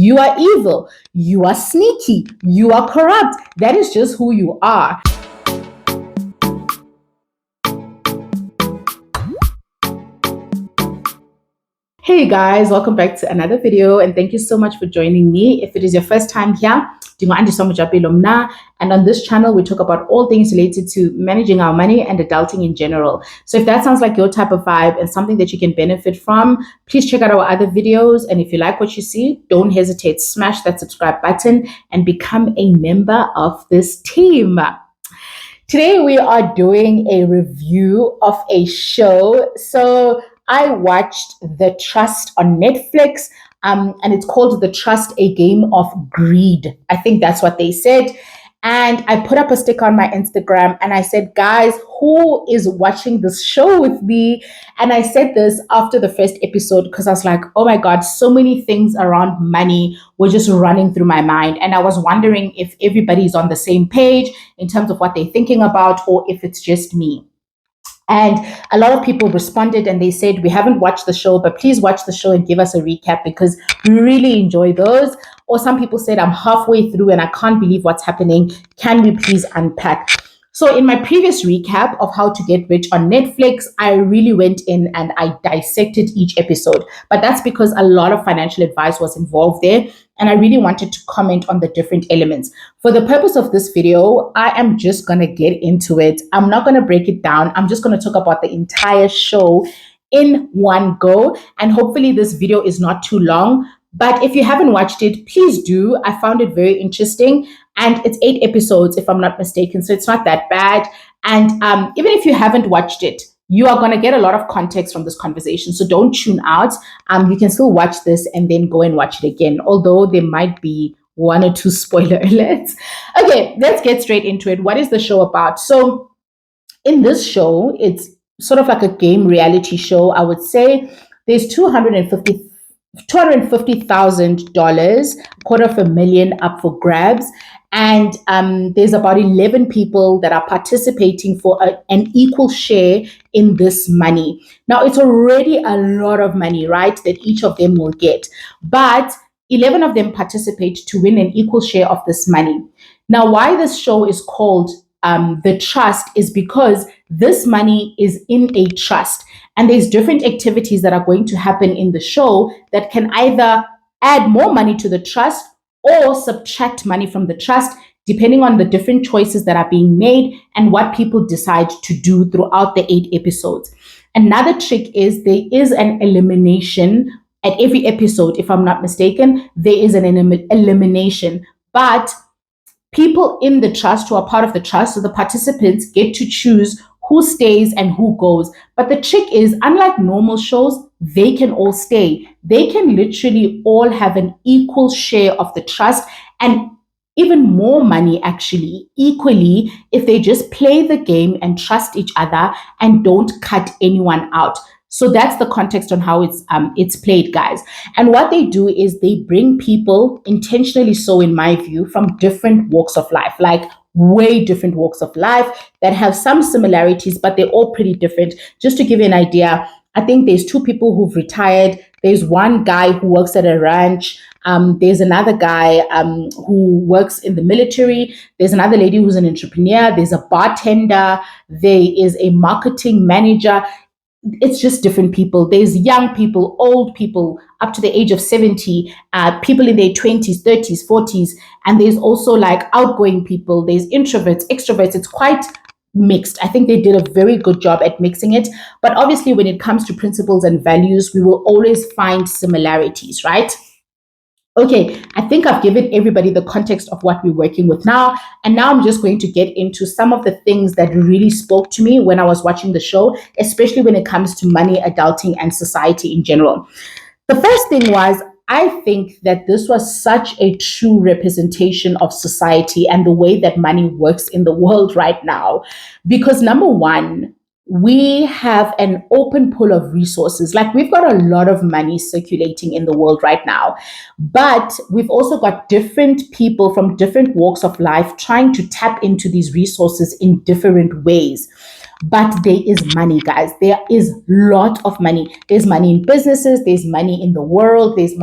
You are evil. You are sneaky. You are corrupt. That is just who you are. Hey guys, welcome back to another video and thank you so much for joining me. If it is your first time here, and on this channel we talk about all things related to managing our money and adulting in general. So if that sounds like your type of vibe and something that you can benefit from, please check out our other videos. And if you like what you see, don't hesitate, smash that subscribe button and become a member of this team. Today we are doing a review of a show. So I watched The Trust on Netflix, and it's called The Trust, a Game of Greed. I think that's what they said. And I put up a sticker on my Instagram and I said, guys, who is watching this show with me? And I said this after the first episode because I was like, oh my God, so many things around money were just running through my mind. And I was wondering if everybody's on the same page in terms of what they're thinking about or if it's just me. And a lot of people responded and they said, we haven't watched the show, but please watch the show and give us a recap because we really enjoy those. Or some people said, I'm halfway through and I can't believe what's happening. Can we please unpack? So in my previous recap of How to Get Rich on Netflix, I really went in and I dissected each episode. But that's because a lot of financial advice was involved there. And I really wanted to comment on the different elements. For the purpose of this video, I am just going to get into it. I'm not going to break it down. I'm just going to talk about the entire show in one go. And hopefully this video is not too long. But if you haven't watched it, please do. I found it very interesting. And it's 8 episodes, if I'm not mistaken. So it's not that bad. And even if you haven't watched it, you are going to get a lot of context from this conversation. So don't tune out. You can still watch this and then go and watch it again, although there might be 1 or 2 spoiler alerts. Okay, let's get straight into it. What is the show about? So in this show, it's sort of like a game reality show, I would say. There's $250,000, $250,000 up for grabs. And there's about 11 people that are participating for an equal share in this money. Now, it's already a lot of money, right, that each of them will get. But 11 of them participate to win an equal share of this money. Now, why this show is called The Trust is because this money is in a trust. And there's different activities that are going to happen in the show that can either add more money to the trust or subtract money from the trust, depending on the different choices that are being made and what people decide to do throughout the 8 episodes. Another trick is there is an elimination at every episode. If I'm not mistaken, there is an elimination, but people in the trust who are part of the trust, so the participants, get to choose who stays and who goes. But the trick is, unlike normal shows, they can all stay. They can literally all have an equal share of the trust and even more money, actually, equally, if they just play the game and trust each other and don't cut anyone out. So that's the context on how it's played, guys. And what they do is they bring people, intentionally so in my view, from different walks of life, like way different walks of life that have some similarities, but they're all pretty different. Just to give you an idea, I think there's 2 people who've retired. There's one guy who works at a ranch. There's another guy who works in the military. There's another lady who's an entrepreneur. There's a bartender. There is a marketing manager. It's just different people. There's young people, old people, up to the age of 70, people in their 20s, 30s, 40s. And there's also like outgoing people. There's introverts, extroverts. It's quite mixed. I think they did a very good job at mixing it. But obviously, when it comes to principles and values, we will always find similarities, right? Okay, I think I've given everybody the context of what we're working with now. And now I'm just going to get into some of the things that really spoke to me when I was watching the show, especially when it comes to money, adulting, and society in general. The first thing was, I think that this was such a true representation of society and the way that money works in the world right now. Because number one, we have an open pool of resources. Like, we've got a lot of money circulating in the world right now, but we've also got different people from different walks of life trying to tap into these resources in different ways. But there is money, guys. There is a lot of money. There's money in businesses. There's money in the world. There is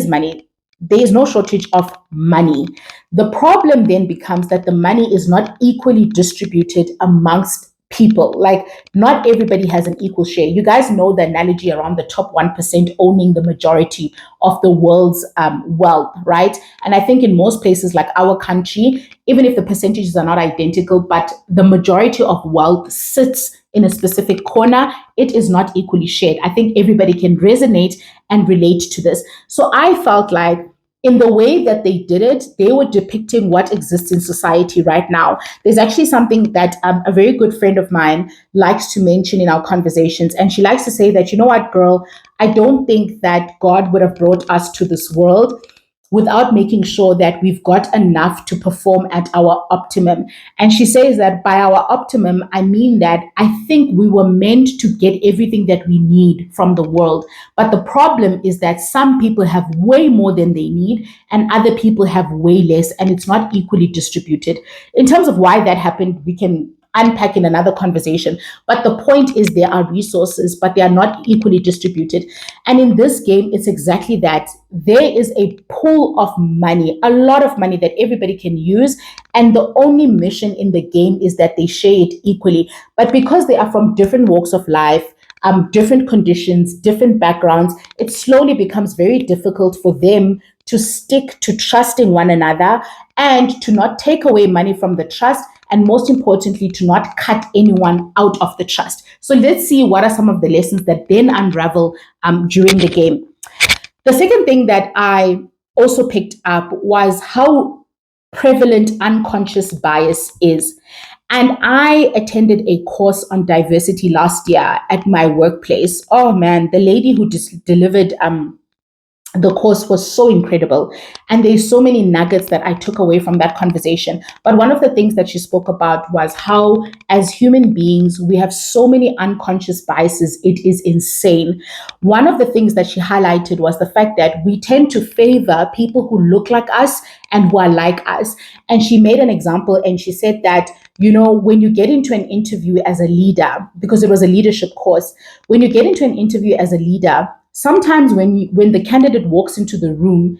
money. there is no shortage of money. The problem then becomes that the money is not equally distributed amongst people. Like, not everybody has an equal share. You guys know the analogy around the top 1% owning the majority of the world's wealth, right? And I think in most places like our country, even if the percentages are not identical, but the majority of wealth sits in a specific corner, it is not equally shared. I think everybody can resonate and relate to this. So I felt like in the way that they did it, they were depicting what exists in society right now. There's actually something that a very good friend of mine likes to mention in our conversations. And she likes to say that, you know what, girl, I don't think that God would have brought us to this world without making sure that we've got enough to perform at our optimum. And she says that by our optimum, I mean that I think we were meant to get everything that we need from the world. But the problem is that some people have way more than they need and other people have way less, and it's not equally distributed. In terms of why that happened, we can unpack in another conversation. But the point is, there are resources, but they are not equally distributed. And in this game, it's exactly that. There is a pool of money, a lot of money that everybody can use. And the only mission in the game is that they share it equally. But because they are from different walks of life, different conditions, different backgrounds, it slowly becomes very difficult for them to stick to trusting one another and to not take away money from the trust, and most importantly, to not cut anyone out of the trust. So let's see what are some of the lessons that then unravel during the game. The second thing that I also picked up was how prevalent unconscious bias is. And I attended a course on diversity last year at my workplace. Oh man, the lady who delivered the course was so incredible. And there's so many nuggets that I took away from that conversation. But one of the things that she spoke about was how, as human beings, we have so many unconscious biases. It is insane. One of the things that she highlighted was the fact that we tend to favor people who look like us and who are like us. And she made an example and she said that, you know, when you get into an interview as a leader, because it was a leadership course, when you get into an interview as a leader, sometimes when the candidate walks into the room,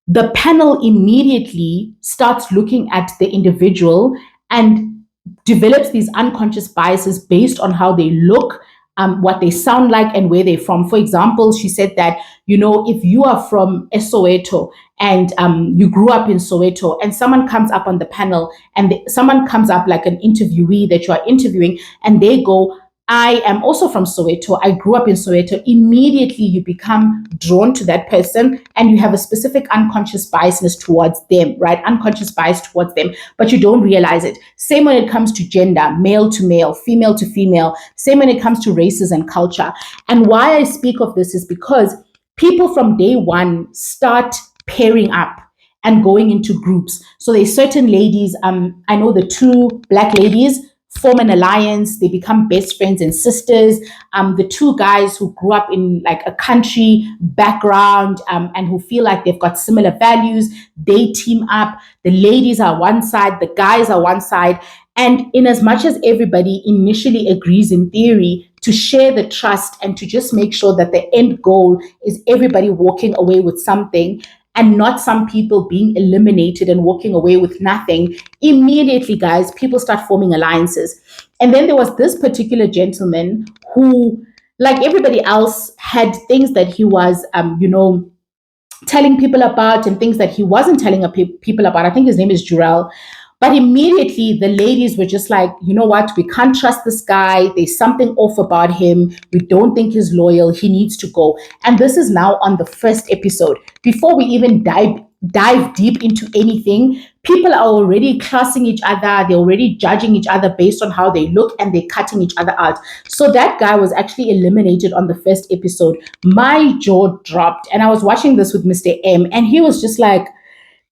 the panel immediately starts looking at the individual and develops these unconscious biases based on how they look, what they sound like, and where they're from. For example, she said that, you know, if you are from Soweto and you grew up in Soweto, and someone comes up on the panel and someone comes up like an interviewee that you are interviewing, and they go, I am also from Soweto. I grew up in Soweto. Immediately, you become drawn to that person and you have a specific unconscious biasness towards them, right? Unconscious bias towards them, but you don't realize it. Same when it comes to gender, male to male, female to female. Same when it comes to races and culture. And why I speak of this is because people from day one start pairing up and going into groups. So there's certain ladies, I know the two black ladies form an alliance, they become best friends and sisters. The two guys who grew up in like a country background and who feel like they've got similar values, they team up. The ladies are one side, the guys are one side. And in as much as everybody initially agrees in theory to share the trust and to just make sure that the end goal is everybody walking away with something, and not some people being eliminated and walking away with nothing, immediately, guys, people start forming alliances. And then there was this particular gentleman who, like everybody else, had things that he was, telling people about and things that he wasn't telling people about. I think his name is Jurel. But immediately the ladies were just like, you know what? We can't trust this guy. There's something off about him. We don't think he's loyal. He needs to go. And this is now on the first episode. Before we even dive deep into anything, people are already classing each other. They're already judging each other based on how they look, and they're cutting each other out. So that guy was actually eliminated on the first episode. My jaw dropped. And I was watching this with Mr. M, and he was just like,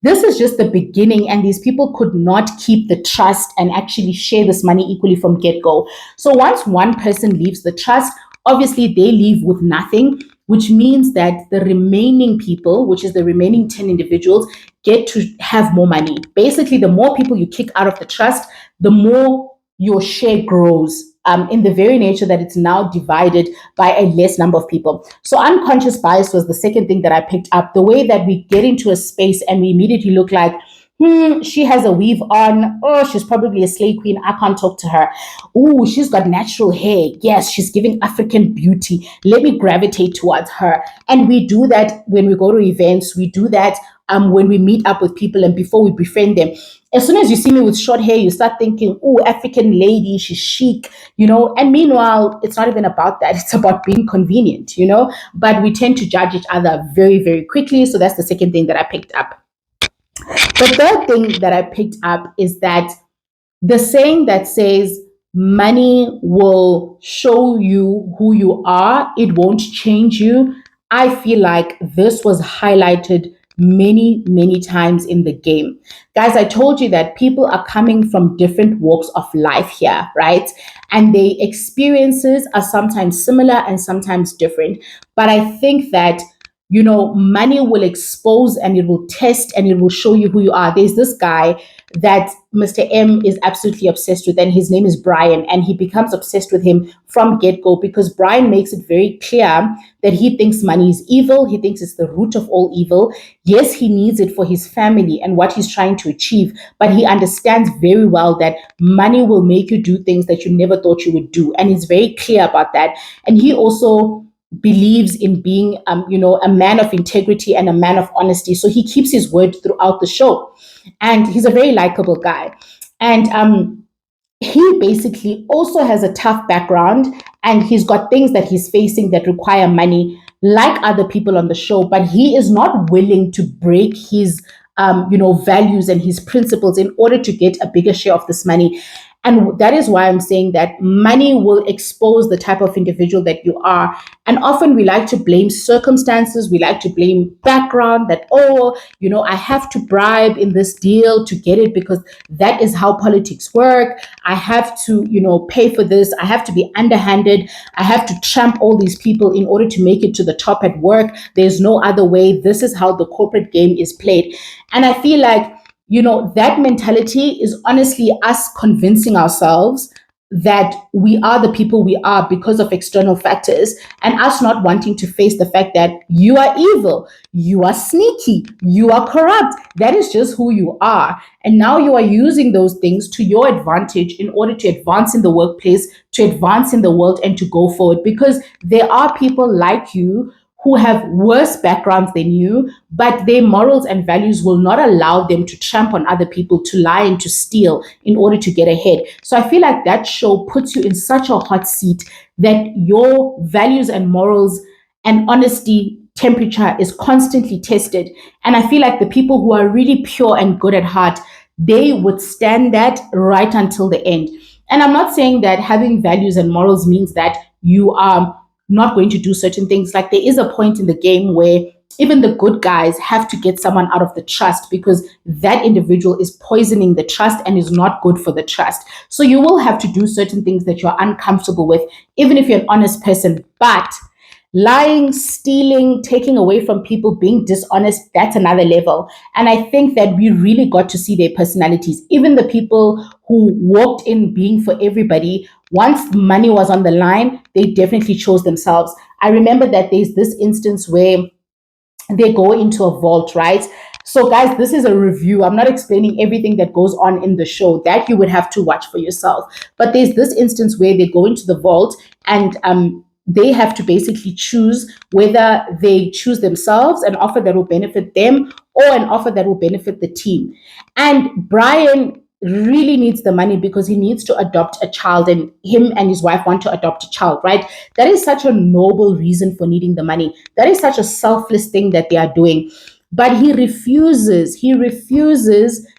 this is just the beginning, and these people could not keep the trust and actually share this money equally from get-go. So once one person leaves the trust, obviously they leave with nothing, which means that the remaining people, which is the remaining 10 individuals, get to have more money. Basically, the more people you kick out of the trust, the more your share grows. in the very nature that it's now divided by a less number of people. So unconscious bias was the second thing that I picked up. The way that we get into a space and we immediately look like, she has a weave on. Oh, she's probably a slay queen. I can't talk to her. Oh, she's got natural hair. Yes, she's giving African beauty. Let me gravitate towards her. And we do that when we go to events. We do that when we meet up with people and before we befriend them. As soon as you see me with short hair, you start thinking, oh, African lady, she's chic, And meanwhile, it's not even about that. It's about being convenient, But we tend to judge each other very, very quickly. So that's the second thing that I picked up. The third thing that I picked up is that the saying that says, money will show you who you are, it won't change you. I feel like this was highlighted many, many times in the game. Guys, I told you that people are coming from different walks of life here, right? And their experiences are sometimes similar and sometimes different. But I think that money will expose and it will test and it will show you who you are. There's this guy that Mr. M is absolutely obsessed with, and his name is Brian, and he becomes obsessed with him from get-go because Brian makes it very clear that he thinks money is evil. He thinks it's the root of all evil. Yes, he needs it for his family and what he's trying to achieve, but he understands very well that money will make you do things that you never thought you would do, and he's very clear about that. And he also believes in being, a man of integrity and a man of honesty. So he keeps his word throughout the show. And he's a very likable guy. And he basically also has a tough background, and he's got things that he's facing that require money, like other people on the show, but he is not willing to break his, values and his principles in order to get a bigger share of this money. And that is why I'm saying that money will expose the type of individual that you are. And often we like to blame circumstances. We like to blame background that, I have to bribe in this deal to get it because that is how politics work. I have to, pay for this. I have to be underhanded. I have to trump all these people in order to make it to the top at work. There's no other way. This is how the corporate game is played. And I feel like, that mentality is honestly us convincing ourselves that we are the people we are because of external factors, and us not wanting to face the fact that you are evil, you are sneaky, you are corrupt. That is just who you are. And now you are using those things to your advantage in order to advance in the workplace, to advance in the world, and to go forward, because there are people like you who have worse backgrounds than you, but their morals and values will not allow them to tramp on other people, to lie and to steal in order to get ahead. So I feel like that show puts you in such a hot seat that your values and morals and honesty temperature is constantly tested. And I feel like the people who are really pure and good at heart, they would stand that right until the end. And I'm not saying that having values and morals means that you are not going to do certain things. Like, there is a point in the game where even the good guys have to get someone out of the trust because that individual is poisoning the trust and is not good for the trust. So you will have to do certain things that you're uncomfortable with, even if you're an honest person. But lying, stealing, taking away from people, being dishonest, that's another level. And I think that we really got to see their personalities. Even the people who walked in being for everybody, once money was on the line, they definitely chose themselves. I remember that there's this instance where they go into a vault, right? So guys, this is a review. I'm not explaining everything that goes on in the show. That you would have to watch for yourself. But there's this instance where they go into the vault and they have to basically choose whether they choose themselves, an offer that will benefit them, or an offer that will benefit the team. And Brian really needs the money because he needs to adopt a child, and him and his wife want to adopt a child, right? That is such a noble reason for needing the money. That is such a selfless thing that they are doing. But he refuses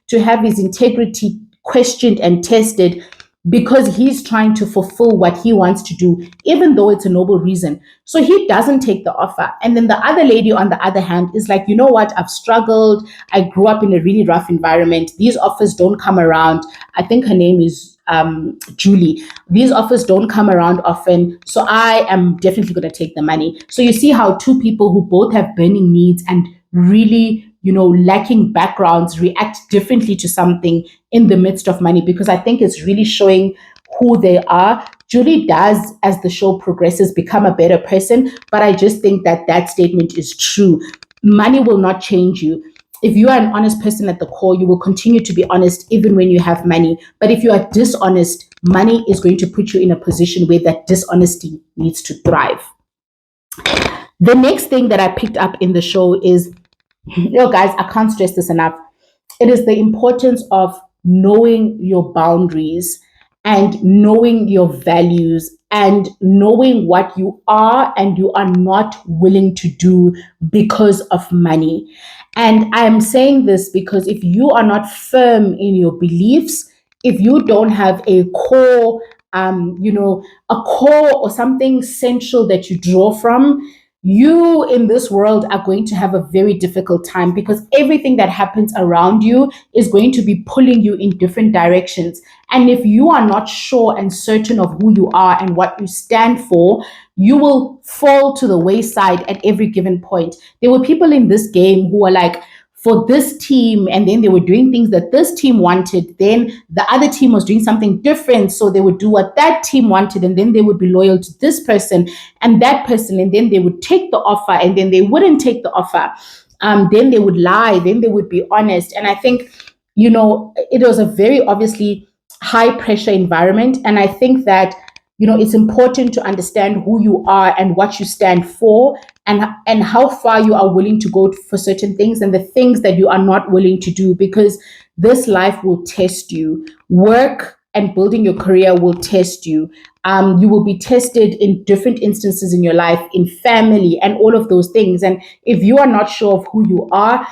to have his integrity questioned and tested because he's trying to fulfill what he wants to do, even though it's a noble reason. So he doesn't take the offer. And then the other lady, on the other hand, is like, you know what? I've struggled. I grew up in a really rough environment. These offers don't come around. I think her name is Julie. These offers don't come around often. So I am definitely going to take the money. So you see how two people who both have burning needs and really, lacking backgrounds react differently to something in the midst of money, because I think it's really showing who they are. Julie does, as the show progresses, become a better person. But I just think that that statement is true. Money will not change you. If you are an honest person at the core, you will continue to be honest even when you have money. But if you are dishonest, money is going to put you in a position where that dishonesty needs to thrive. The next thing that I picked up in the show is, guys, I can't stress this enough. It is the importance of knowing your boundaries and knowing your values and knowing what you are and you are not willing to do because of money. And I'm saying this because if you are not firm in your beliefs, if you don't have a core, a core or something central that you draw from, you in this world are going to have a very difficult time, because everything that happens around you is going to be pulling you in different directions. And if you are not sure and certain of who you are and what you stand for, you will fall to the wayside at every given point. There were people in this game who were like, for this team, and then they were doing things that this team wanted, then the other team was doing something different, so they would do what that team wanted, and then they would be loyal to this person and that person, and then they would take the offer, and then they wouldn't take the offer, then they would lie, then they would be honest. And I think, it was a very obviously high pressure environment, and I think that it's important to understand who you are and what you stand for, and how far you are willing to go for certain things and the things that you are not willing to do, because this life will test you. Work and building your career will test you. You will be tested in different instances in your life, in family, and all of those things. And if you are not sure of who you are,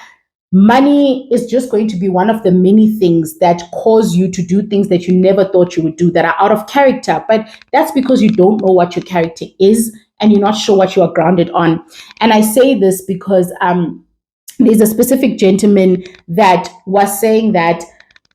money is just going to be one of the many things that cause you to do things that you never thought you would do, that are out of character. But that's because you don't know what your character is and you're not sure what you are grounded on. And I say this because there's a specific gentleman that was saying that,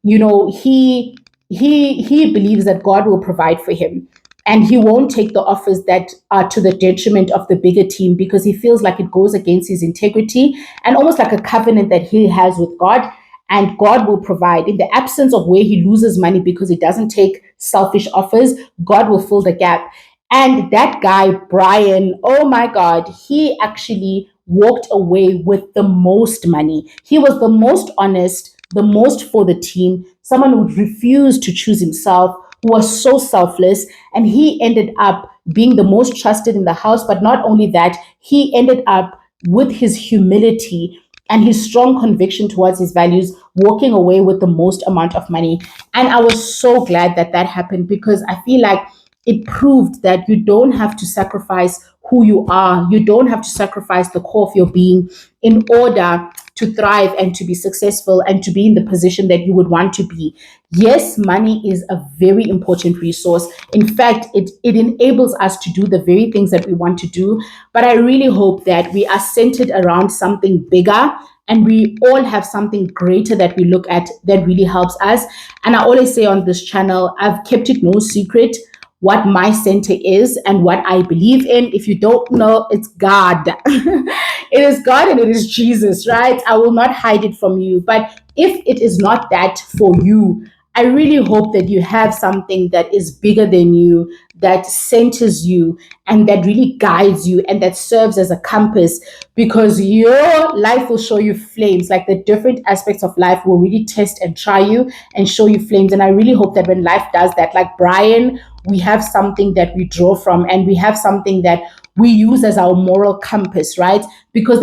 he believes that God will provide for him, and he won't take the offers that are to the detriment of the bigger team, because he feels like it goes against his integrity and almost like a covenant that he has with God. And God will provide. In the absence of where he loses money because he doesn't take selfish offers, God will fill the gap. And that guy, Brian, oh my God, he actually walked away with the most money. He was the most honest, the most for the team, someone who would refuse to choose himself, who was so selfless, and he ended up being the most trusted in the house. But not only that, he ended up, with his humility and his strong conviction towards his values, walking away with the most amount of money. And I was so glad that that happened, because I feel like it proved that you don't have to sacrifice who you are. You don't have to sacrifice the core of your being in order to thrive and to be successful and to be in the position that you would want to be. Yes, money is a very important resource. In fact, it enables us to do the very things that we want to do. But I really hope that we are centered around something bigger, and we all have something greater that we look at that really helps us. And I always say on this channel, I've kept it no secret what my center is and what I believe in. If you don't know, it's God. It is God and it is Jesus, right? I will not hide it from you. But if it is not that for you, I really hope that you have something that is bigger than you, that centers you, and that really guides you, and that serves as a compass, because your life will show you flames. Like, the different aspects of life will really test and try you and show you flames. And I really hope that when life does that, like Brian, we have something that we draw from, and we have something that we use as our moral compass, right? Because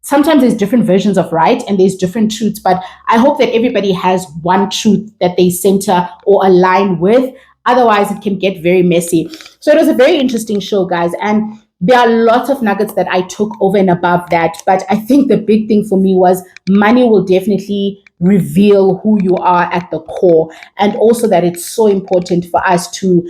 sometimes there's different versions of right and there's different truths, but I hope that everybody has one truth that they center or align with. Otherwise, it can get very messy. So it was a very interesting show, guys. And there are lots of nuggets that I took over and above that. But I think the big thing for me was money will definitely reveal who you are at the core. And also that it's so important for us to,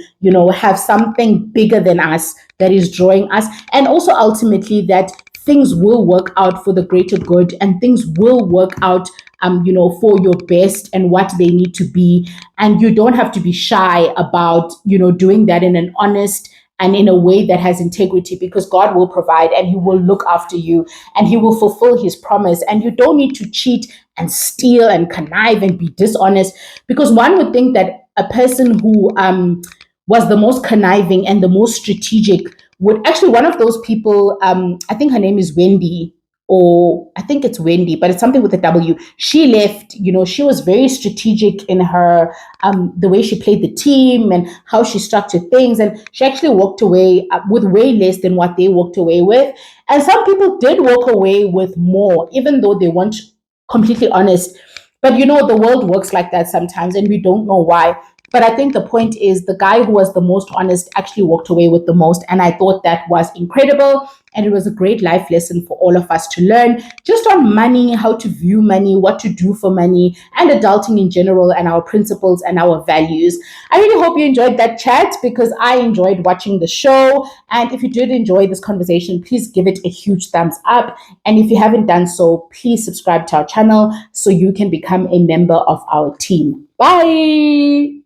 have something bigger than us that is drawing us. And also ultimately that things will work out for the greater good, and things will work out for your best and what they need to be. And you don't have to be shy about doing that in an honest and in a way that has integrity, because God will provide and he will look after you and he will fulfill his promise. And you don't need to cheat and steal and connive and be dishonest, because one would think that a person who was the most conniving and the most strategic, would actually, one of those people, I think her name is Wendy, or I think it's Wendy, but it's something with a W. She left, she was very strategic in her, the way she played the team and how she structured things. And she actually walked away with way less than what they walked away with. And some people did walk away with more, even though they weren't completely honest. But the world works like that sometimes, and we don't know why. But I think the point is the guy who was the most honest actually walked away with the most. And I thought that was incredible. And it was a great life lesson for all of us to learn just on money, how to view money, what to do for money, and adulting in general, and our principles and our values. I really hope you enjoyed that chat, because I enjoyed watching the show. And if you did enjoy this conversation, please give it a huge thumbs up. And if you haven't done so, please subscribe to our channel so you can become a member of our team. Bye.